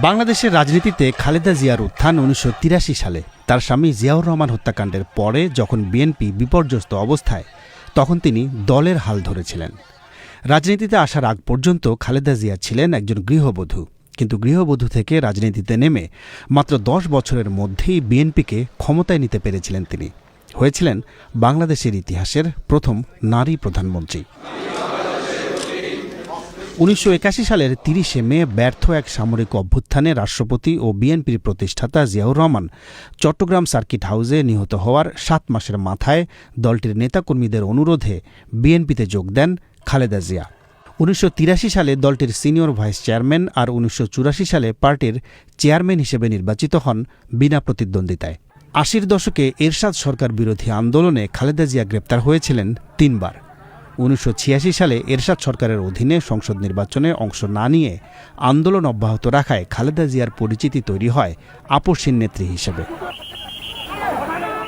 বাংলাদেশের রাজনীতিতে খালেদা জিয়ার উত্থান ১৯৮৩ সালে তার স্বামী জিয়াউর রহমান হত্যাকাণ্ডের পরে যখন বিএনপি বিপর্যস্ত অবস্থায় তখন তিনি দলের হাল ধরেছিলেন। রাজনীতিতে আসার আগ পর্যন্ত খালেদা জিয়া ছিলেন একজন গৃহবধূ, কিন্তু গৃহবধূ থেকে রাজনীতিতে নেমে মাত্র ১০ বছরের মধ্যেই বিএনপিকে ক্ষমতায় নিতে পেরেছিলেন তিনি। হয়েছিলেন বাংলাদেশের ইতিহাসের প্রথম নারী প্রধানমন্ত্রী। ১৯৮১ সালের ৩০ মে ব্যর্থ এক সামরিক অভ্যুত্থানে রাষ্ট্রপতি ও বিএনপির প্রতিষ্ঠাতা জিয়াউর রহমান চট্টগ্রাম সার্কিট হাউসে নিহত হওয়ার ৭ মাসের মাথায় দলটির নেতাকর্মীদের অনুরোধে বিএনপিতে যোগ দেন খালেদা জিয়া। ১৯৮৩ সালে দলটির সিনিয়র ভাইস চেয়ারম্যান আর ১৯৮৪ সালে পার্টির চেয়ারম্যান হিসেবে নির্বাচিত হন বিনা প্রতিদ্বন্দ্বিতায়। ৮০ দশকে এরশাদ সরকার বিরোধী আন্দোলনে খালেদা জিয়া গ্রেপ্তার হয়েছিলেন ৩ বার। ১৯৮৬ সালে এরশাদ সরকারের অধীনে সংসদ নির্বাচনে অংশ না নিয়ে আন্দোলন অব্যাহত রাখায় খালেদা জিয়ার পরিচিতি তৈরি হয় আপসহীন নেত্রী হিসেবে।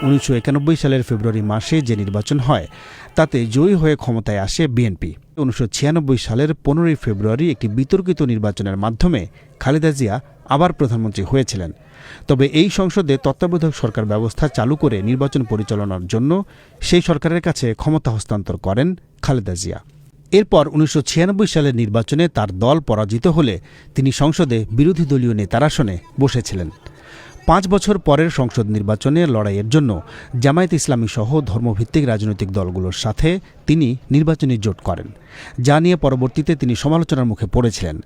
১৯৯১ সালের ফেব্রুয়ারি মাসে যে নির্বাচন হয় তাতে জয়ী হয়ে ক্ষমতায় আসে বিএনপি। ১৯৯৬ সালের ১৫ ফেব্রুয়ারি একটি বিতর্কিত নির্বাচনের মাধ্যমে খালেদা জিয়া আবার প্রধানমন্ত্রী হয়েছিলেন। তবে এই সংসদে তত্ত্বাবধায়ক সরকার ব্যবস্থা চালু করে নির্বাচন পরিচালনার জন্য সেই সরকারের কাছে ক্ষমতা হস্তান্তর করেন খালেদা জিয়া। এরপর ১৯৯৬ সালের নির্বাচনে তার দল পরাজিত হলে তিনি সংসদে বিরোধী দলীয় নেতার আসনে বসেছিলেন। ৫ বছর পরের সংসদ নির্বাচনে লড়াইয়ের জন্য জামায়াত ইসলামী সহ ধর্মভিত্তিক রাজনৈতিক দলগুলোর সাথে তিনি নির্বাচনী জোট করেন, যা নিয়ে পরবর্তীতে তিনি সমালোচনার মুখে পড়েছিলেন।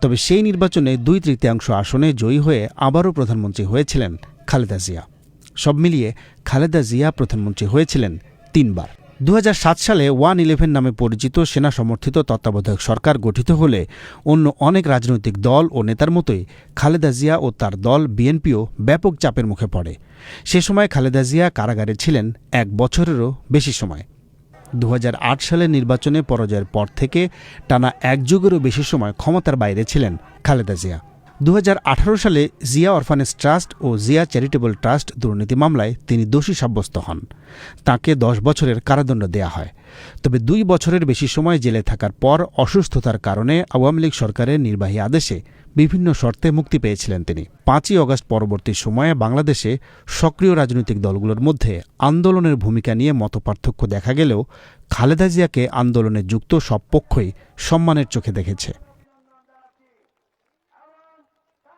তবে সেই নির্বাচনে ২/৩ আসনে জয়ী হয়ে আবারও প্রধানমন্ত্রী হয়েছিলেন খালেদা জিয়া। সব মিলিয়ে খালেদা জিয়া প্রধানমন্ত্রী হয়েছিলেন ৩ বার। ২০০৭ সালে 1-11 নামে পরিচিত সেনা সমর্থিত তত্ত্বাবধায়ক সরকার গঠিত হলে অন্য অনেক রাজনৈতিক দল ও নেতার মতোই খালেদা জিয়া ও তার দল বিএনপিও ব্যাপক চাপের মুখে পড়ে। সে সময় খালেদা জিয়া কারাগারে ছিলেন ১ বছরেরও বেশি সময়। ২০০৮ সালের নির্বাচনে পরাজয়ের পর থেকে টানা ১ যুগেরও বেশি সময় ক্ষমতার বাইরে ছিলেন খালেদা জিয়া। ২০১৮ সালে জিয়া অরফানেজ ট্রাস্ট ও জিয়া চ্যারিটেবল ট্রাস্ট দুর্নীতি মামলায় তিনি দোষী সাব্যস্ত হন। তাঁকে ১০ বছরের কারাদণ্ড দেয়া হয়। তবে ২ বছরের বেশি সময় জেলে থাকার পর অসুস্থতার কারণে আওয়ামী লীগ সরকারের নির্বাহী আদেশে বিভিন্ন শর্তে মুক্তি পেয়েছিলেন তিনি। ৫ই অগাস্ট পরবর্তী সময়ে বাংলাদেশে সক্রিয় রাজনৈতিক দলগুলোর মধ্যে আন্দোলনের ভূমিকা নিয়ে মতপার্থক্য দেখা গেলেও খালেদা জিয়াকে আন্দোলনে যুক্ত সব পক্ষই সম্মানের চোখে দেখেছে।